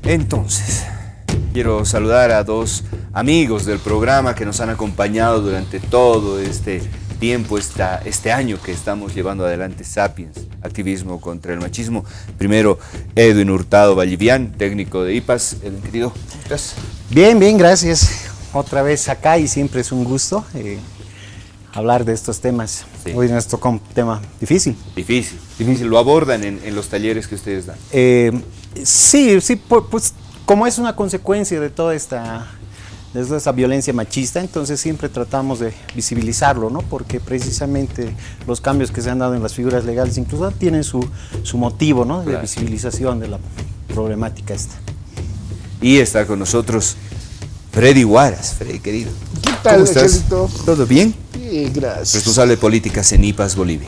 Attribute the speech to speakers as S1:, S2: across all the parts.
S1: Entonces, quiero saludar a dos amigos del programa que nos han acompañado durante todo este tiempo, este año que estamos llevando adelante Sapiens, activismo contra el machismo. Primero, Edwin Hurtado Vallivian, técnico de IPAS. Edwin, querido, ¿cómo estás?
S2: Bien, bien, gracias. Otra vez acá y siempre es un gusto hablar de estos temas. Sí. Hoy nos toca un tema difícil.
S1: Difícil. ¿Lo abordan en los talleres que ustedes dan?
S2: Sí, pues como es una consecuencia de toda esta violencia machista, entonces siempre tratamos de visibilizarlo, ¿no? Porque precisamente los cambios que se han dado en las figuras legales incluso tienen su motivo, ¿no? De visibilización de la problemática esta.
S1: Y está con nosotros Freddy Huaras. Freddy, querido.
S3: ¿Qué tal,
S1: ¿Cómo estás?
S3: Angelito?
S1: ¿Todo bien?
S3: Bien, gracias.
S1: Responsable de políticas en IPAS Bolivia.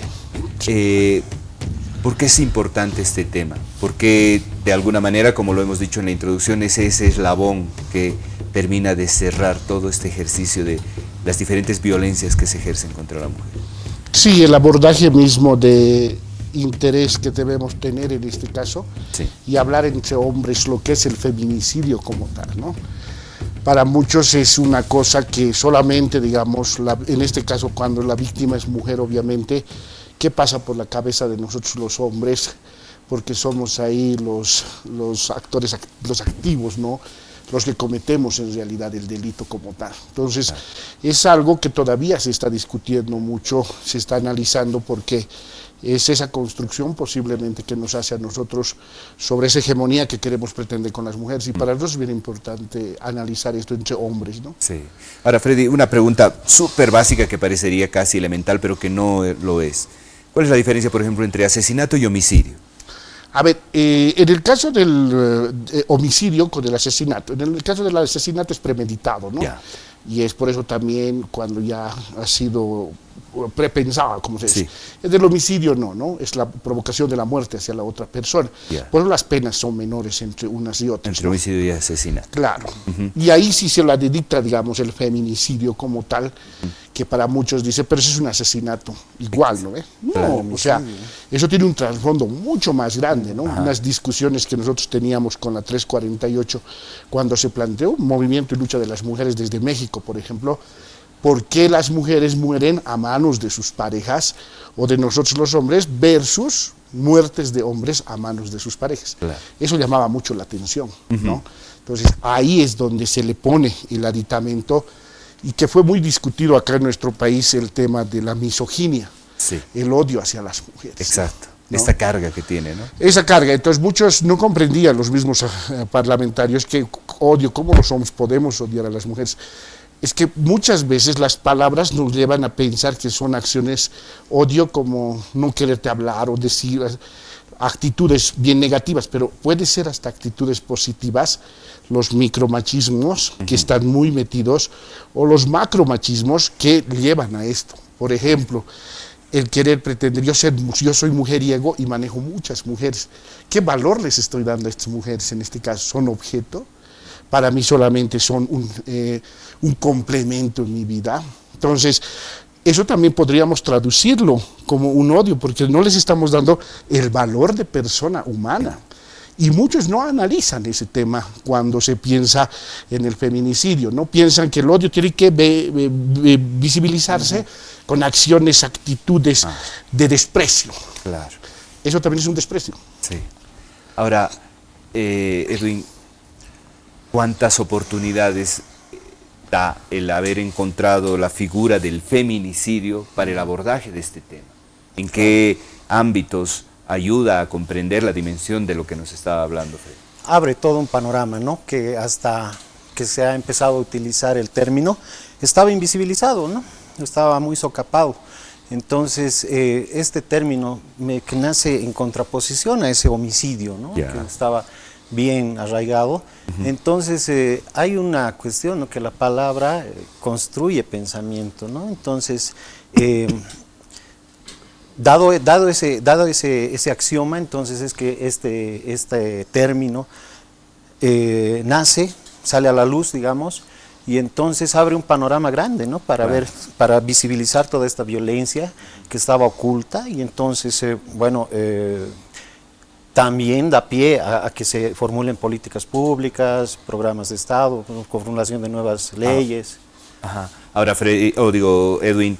S1: ¿Por qué es importante este tema? Porque de alguna manera, como lo hemos dicho en la introducción, es ese eslabón que termina de cerrar todo este ejercicio de las diferentes violencias que se ejercen contra la mujer.
S3: Sí, el abordaje mismo de interés que debemos tener en este caso, sí, y hablar entre hombres lo que es el feminicidio como tal, ¿no? Para muchos es una cosa que solamente, digamos, en este caso cuando la víctima es mujer, obviamente, ¿qué pasa por la cabeza de nosotros los hombres? Porque somos ahí los actores, los activos, ¿no? Los que cometemos en realidad el delito como tal. Entonces, es algo que todavía se está discutiendo mucho, se está analizando porque es esa construcción posiblemente que nos hace a nosotros sobre esa hegemonía que queremos pretender con las mujeres. Y para nosotros es bien importante analizar esto entre hombres, ¿no?
S1: Sí. Ahora, Freddy, una pregunta súper básica que parecería casi elemental, pero que no lo es. ¿Cuál es la diferencia, por ejemplo, entre asesinato y homicidio?
S3: A ver, en el caso del homicidio con el asesinato, en el caso del asesinato es premeditado, ¿no? Yeah. Y es por eso también cuando ya ha sido prepensada, como se dice. Sí. Es del homicidio no, es la provocación de la muerte hacia la otra persona. Yeah. Por eso las penas son menores entre unas y otras.
S1: Entre homicidio y asesinato.
S3: Claro. Y ahí sí se la dicta, digamos, el feminicidio como tal, que para muchos dice, pero eso es un asesinato igual, ¿no? No, o sea, eso tiene un trasfondo mucho más grande, ¿no? Unas discusiones que nosotros teníamos con la 348 cuando se planteó un movimiento y lucha de las mujeres desde México, por ejemplo. ¿Por qué las mujeres mueren a manos de sus parejas o de nosotros los hombres versus muertes de hombres a manos de sus parejas? Claro. Eso llamaba mucho la atención, ¿no? Entonces ahí es donde se le pone el aditamento y que fue muy discutido acá en nuestro país el tema de la misoginia, sí, el odio hacia las mujeres.
S1: Exacto. ¿No? Esta carga que tiene, ¿no?
S3: Esa carga, entonces muchos no comprendían, los mismos parlamentarios, que odio, ¿cómo los hombres podemos odiar a las mujeres? Es que muchas veces las palabras nos llevan a pensar que son acciones, odio como no quererte hablar o decir actitudes bien negativas, pero puede ser hasta actitudes positivas, los micromachismos que están muy metidos o los macromachismos que llevan a esto. Por ejemplo, el querer pretender, yo soy mujeriego y manejo muchas mujeres. ¿Qué valor les estoy dando a estas mujeres en este caso? ¿Son objeto? Para mí solamente son un complemento en mi vida. Entonces, eso también podríamos traducirlo como un odio, porque no les estamos dando el valor de persona humana. Y muchos no analizan ese tema cuando se piensa en el feminicidio, ¿no? Piensan que el odio tiene que visibilizarse con acciones, actitudes de desprecio.
S1: Claro.
S3: Eso también es un desprecio.
S1: Sí. Ahora, Edwin, ¿cuántas oportunidades da el haber encontrado la figura del feminicidio para el abordaje de este tema? ¿En qué ámbitos ayuda a comprender la dimensión de lo que nos estaba hablando, Fred?
S2: Abre todo un panorama, ¿no? Que hasta que se ha empezado a utilizar el término, estaba invisibilizado, ¿no? Estaba muy socapado. Entonces, este término que nace en contraposición a ese homicidio, ¿no? Yeah. Que estaba bien arraigado. Entonces, hay una cuestión, ¿no? Que la palabra construye pensamiento, ¿no? Entonces, dado ese axioma, entonces es que este término nace, sale a la luz, digamos, y entonces abre un panorama grande, ¿no? Para ver, para visibilizar toda esta violencia que estaba oculta, y entonces, también da pie a que se formulen políticas públicas, programas de Estado, con formulación de nuevas leyes.
S1: Ajá. Ahora, Edwin,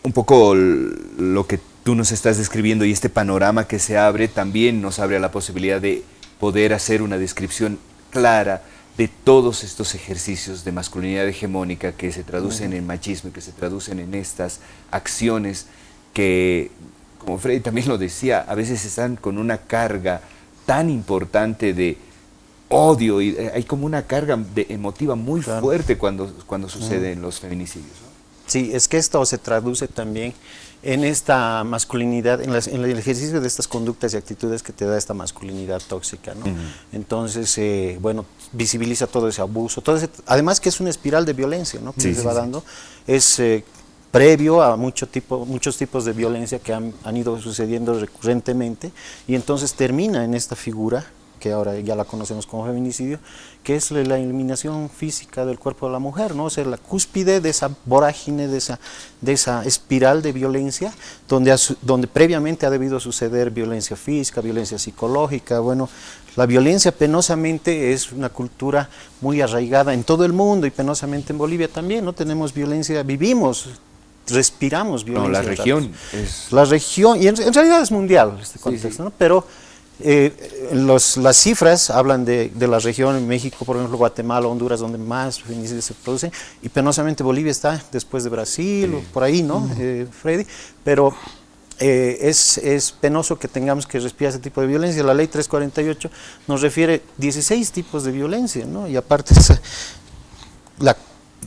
S1: un poco lo que tú nos estás describiendo y este panorama que se abre también nos abre a la posibilidad de poder hacer una descripción clara de todos estos ejercicios de masculinidad hegemónica que se traducen en machismo y que se traducen en estas acciones que, como Freddy también lo decía, a veces están con una carga tan importante de odio y hay como una carga emotiva muy fuerte cuando suceden los feminicidios, ¿no?
S2: Sí, es que esto se traduce también en esta masculinidad, en el ejercicio de estas conductas y actitudes que te da esta masculinidad tóxica, ¿no? Entonces, bueno, visibiliza todo ese abuso, además que es una espiral de violencia, ¿no? Que se va dando, es previo a muchos tipos de violencia que han ido sucediendo recurrentemente, y entonces termina en esta figura que ahora ya la conocemos como feminicidio, que es la eliminación física del cuerpo de la mujer, ¿no? O sea, la cúspide de esa vorágine, de esa espiral de violencia, donde previamente ha debido suceder violencia física, violencia psicológica. Bueno, la violencia penosamente es una cultura muy arraigada en todo el mundo y penosamente en Bolivia también, ¿no? Tenemos violencia, respiramos violencia.
S1: No, la región es...
S2: La región, y en realidad es mundial este contexto, ¿no? Pero las cifras hablan de la región, en México, por ejemplo, Guatemala, Honduras, donde más feminicidios se producen, y penosamente Bolivia está después de Brasil, o por ahí, ¿no, Freddy? Pero es penoso que tengamos que respirar ese tipo de violencia. La ley 348 nos refiere 16 tipos de violencia, ¿no? Y aparte,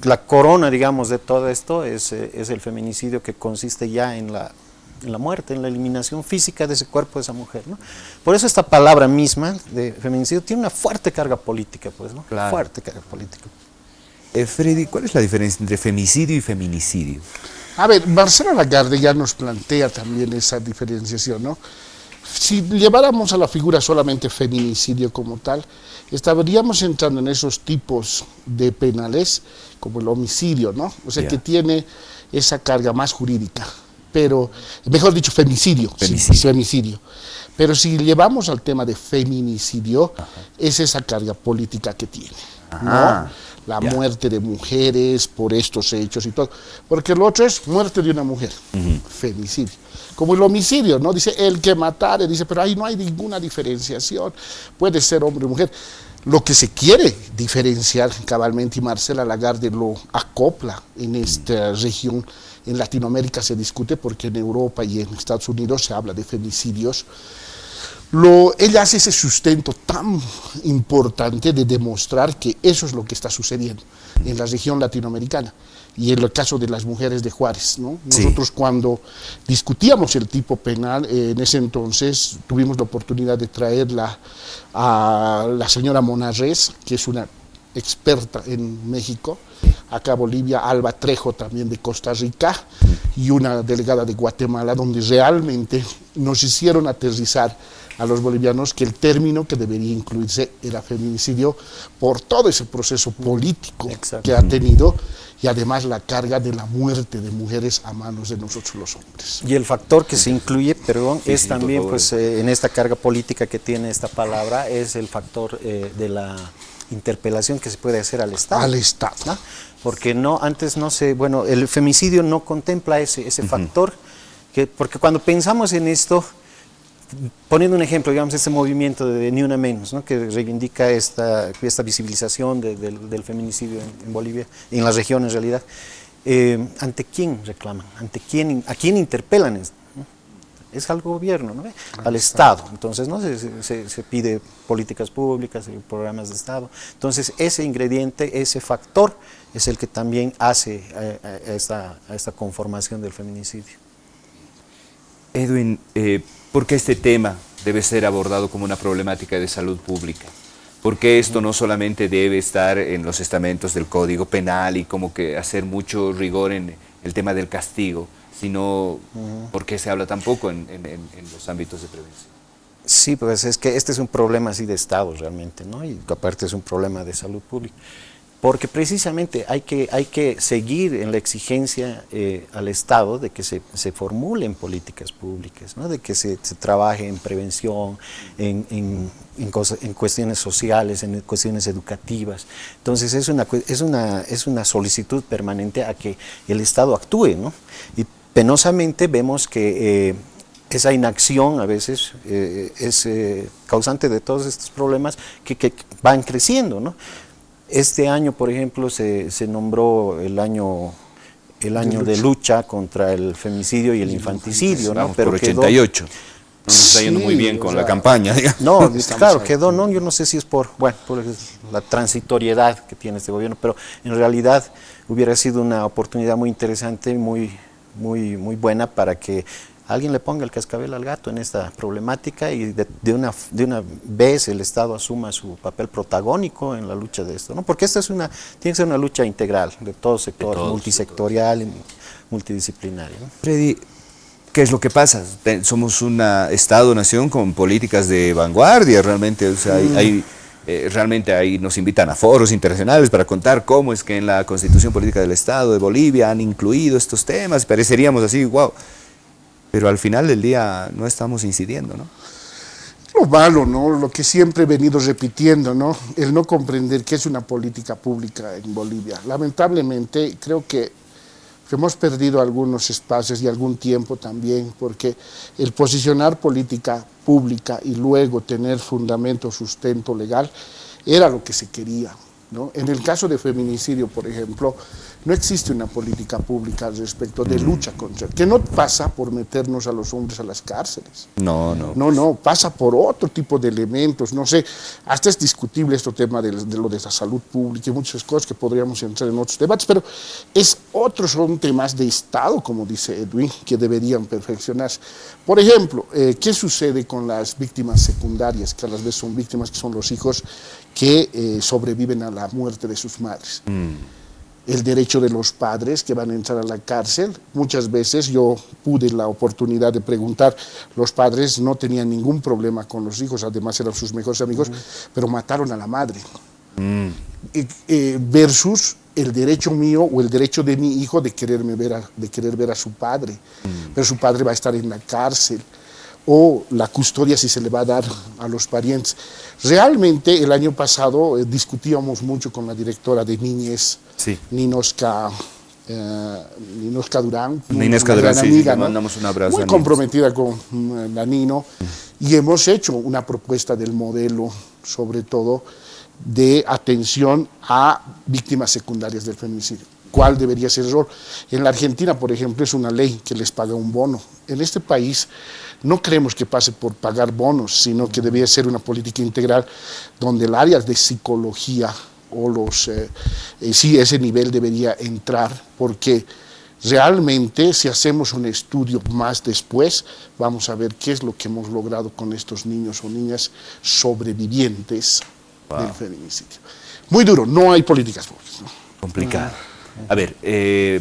S2: la corona, digamos, de todo esto es el feminicidio, que consiste ya en la muerte, en la eliminación física de ese cuerpo de esa mujer, ¿no? Por eso esta palabra misma de feminicidio tiene una fuerte carga política, pues, ¿no?
S1: Claro.
S2: Fuerte carga política.
S1: Freddy, ¿cuál es la diferencia entre femicidio y feminicidio?
S3: A ver, Marcela Lagarde ya nos plantea también esa diferenciación, ¿no? Si lleváramos a la figura solamente feminicidio como tal, estaríamos entrando en esos tipos de penales como el homicidio, ¿no? O sea, que tiene esa carga más jurídica. Pero, mejor dicho, femicidio. Pero si llevamos al tema de feminicidio, es esa carga política que tiene, ¿no? La muerte de mujeres por estos hechos y todo. Porque lo otro es muerte de una mujer, femicidio. Como el homicidio, ¿no? Dice, el que matare, dice, pero ahí no hay ninguna diferenciación. Puede ser hombre o mujer. Lo que se quiere diferenciar cabalmente, y Marcela Lagarde lo acopla en esta región. En Latinoamérica se discute porque en Europa y en Estados Unidos se habla de femicidios. Ella hace ese sustento tan importante de demostrar que eso es lo que está sucediendo en la región latinoamericana. Y en el caso de las mujeres de Juárez, ¿no? Nosotros cuando discutíamos el tipo penal, en ese entonces tuvimos la oportunidad de traerla a la señora Monarrez, que es una experta en México, acá a Bolivia, Alba Trejo también de Costa Rica, y una delegada de Guatemala, donde realmente nos hicieron aterrizar a los bolivianos que el término que debería incluirse era feminicidio por todo ese proceso político que ha tenido, y además la carga de la muerte de mujeres a manos de nosotros los hombres.
S2: Y el factor que se incluye, es también, pues, en esta carga política que tiene esta palabra, es el factor de la interpelación que se puede hacer al Estado.
S3: Al Estado.
S2: ¿No? Porque antes no se, bueno, el femicidio no contempla ese factor, porque cuando pensamos en esto, poniendo un ejemplo, digamos, este movimiento de Ni Una Menos, ¿no? Que reivindica esta visibilización del feminicidio en Bolivia, en la región en realidad, ¿ante quién reclaman? ¿A quién interpelan esto? Es al gobierno, ¿no? Al Estado. Entonces, ¿no? Se pide políticas públicas, programas de Estado. Entonces, ese ingrediente, ese factor, es el que también hace a esta conformación del feminicidio.
S1: Edwin, ¿por qué este tema debe ser abordado como una problemática de salud pública? ¿Por qué esto no solamente debe estar en los estamentos del Código Penal y como que hacer mucho rigor en el tema del castigo, sino por qué se habla tan poco en los ámbitos de prevención?
S2: Sí, pues es que este es un problema así de Estado realmente, ¿no? Y aparte es un problema de salud pública. porque precisamente hay que seguir en la exigencia al Estado de que se formulen políticas públicas, ¿no? De que se trabaje en prevención, en cuestiones sociales, en cuestiones educativas. Entonces es una solicitud permanente a que el Estado actúe, ¿no? Y penosamente vemos que esa inacción a veces es causante de todos estos problemas que van creciendo, ¿no? Este año, por ejemplo, se nombró el año de lucha contra el femicidio y el infanticidio, ¿no?
S1: Pero por 88. No nos está yendo muy bien con la campaña.
S2: No, claro, quedó, ¿no? Yo no sé si es por la transitoriedad que tiene este gobierno, pero en realidad hubiera sido una oportunidad muy interesante, muy buena para que alguien le ponga el cascabel al gato en esta problemática y de una vez el Estado asuma su papel protagónico en la lucha de esto, ¿no? Porque esta tiene que ser una lucha integral, de todo sector, multisectorial y multidisciplinario, ¿no?
S1: Freddy, ¿qué es lo que pasa? Somos un Estado-nación con políticas de vanguardia, realmente, o sea, realmente ahí nos invitan a foros internacionales para contar cómo es que en la Constitución Política del Estado de Bolivia han incluido estos temas, pareceríamos así, wow. Pero al final del día no estamos incidiendo, ¿no?
S3: Lo malo, ¿no? Lo que siempre he venido repitiendo, ¿no? El no comprender qué es una política pública en Bolivia. Lamentablemente, creo que hemos perdido algunos espacios y algún tiempo también, porque el posicionar política pública y luego tener fundamento, sustento legal, era lo que se quería, ¿no? En el caso de feminicidio, por ejemplo, no existe una política pública al respecto de lucha contra, que no pasa por meternos a los hombres a las cárceles. No, pasa por otro tipo de elementos, no sé, hasta es discutible este tema de lo de la salud pública y muchas cosas que podríamos entrar en otros debates, pero son temas de Estado, como dice Edwin, que deberían perfeccionarse. Por ejemplo, ¿qué sucede con las víctimas secundarias, que a las veces son víctimas, que son los hijos que sobreviven a la muerte de sus madres? El derecho de los padres que van a entrar a la cárcel. Muchas veces yo pude la oportunidad de preguntar, los padres no tenían ningún problema con los hijos, además eran sus mejores amigos, pero mataron a la madre. Versus el derecho mío o el derecho de mi hijo de querer ver a su padre, pero su padre va a estar en la cárcel, o la custodia si se le va a dar a los parientes. Realmente el año pasado discutíamos mucho con la directora de Niñez,
S1: sí.
S3: Ninosca Durán,
S1: sí,
S3: amiga,
S1: le mandamos un abrazo.
S3: Muy comprometida con la Nino, y hemos hecho una propuesta del modelo, sobre todo, de atención a víctimas secundarias del feminicidio. ¿Cuál debería ser el rol? En la Argentina, por ejemplo, es una ley que les paga un bono. En este país no creemos que pase por pagar bonos, sino que debería ser una política integral donde el área de psicología o sí, ese nivel debería entrar, porque realmente si hacemos un estudio más después, vamos a ver qué es lo que hemos logrado con estos niños o niñas sobrevivientes del feminicidio. Muy duro, no hay políticas públicas, ¿no?
S1: Complicado. A ver,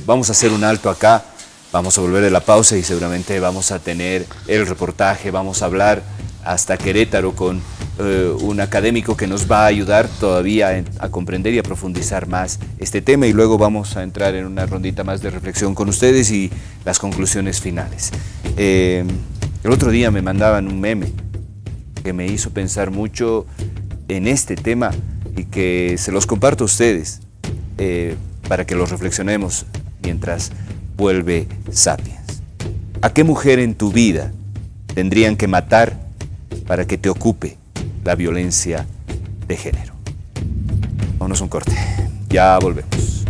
S1: vamos a hacer un alto acá, vamos a volver de la pausa y seguramente vamos a tener el reportaje, vamos a hablar hasta Querétaro con un académico que nos va a ayudar todavía a comprender y a profundizar más este tema, y luego vamos a entrar en una rondita más de reflexión con ustedes y las conclusiones finales. El otro día me mandaban un meme que me hizo pensar mucho en este tema y que se los comparto a ustedes para que los reflexionemos mientras vuelve Sapiens. ¿A qué mujer en tu vida tendrían que matar para que te ocupe la violencia de género? Vámonos a un corte, ya volvemos.